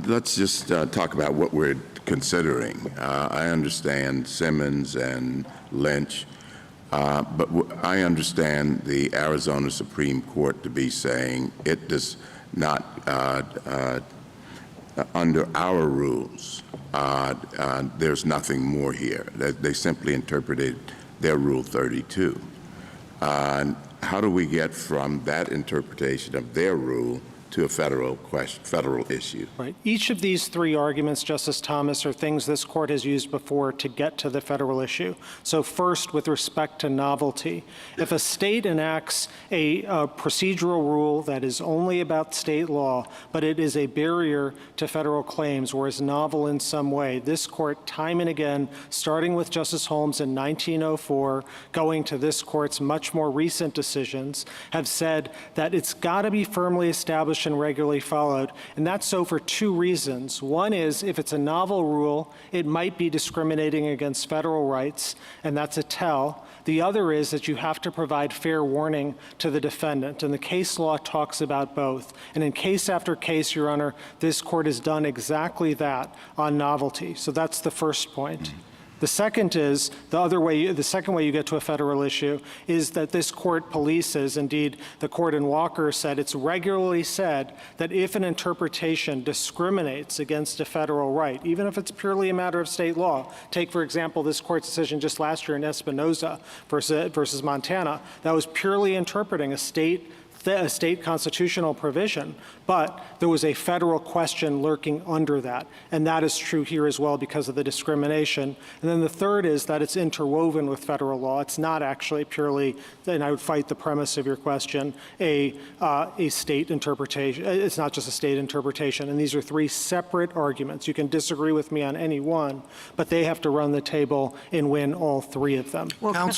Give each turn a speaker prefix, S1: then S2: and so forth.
S1: Let's just talk about what we're considering. I understand Simmons and Lynch, but I understand the Arizona Supreme Court to be saying it does not, under our rules, there's nothing more here. They simply interpreted their Rule 32. How do we get from that interpretation of their rule to a federal issue?
S2: Right. Each of these three arguments, Justice Thomas, are things this court has used before to get to the federal issue. So first, with respect to novelty, if a state enacts a procedural rule that is only about state law, but it is a barrier to federal claims or is novel in some way, this court time and again, starting with Justice Holmes in 1904, going to this court's much more recent decisions, have said that it's got to be firmly established and regularly followed. And that's so for two reasons. One is, if it's a novel rule, it might be discriminating against federal rights, and that's a tell. The other is that you have to provide fair warning to the defendant, and the case law talks about both. And in case after case, Your Honor, this court has done exactly that on novelty. So that's the first point. The second is, the second way you get to a federal issue is that this court polices, indeed the court in Walker said, it's regularly said that if an interpretation discriminates against a federal right, even if it's purely a matter of state law, take for example this court's decision just last year in Espinoza versus Montana, that was purely interpreting a state constitutional provision, but there was a federal question lurking under that. And that is true here as well because of the discrimination. And then the third is that it's interwoven with federal law. It's not actually purely, and I would fight the premise of your question, a state interpretation. It's not just a state interpretation. And these are three separate arguments. You can disagree with me on any one, but they have to run the table and win all three of them.
S3: Well, Counsel,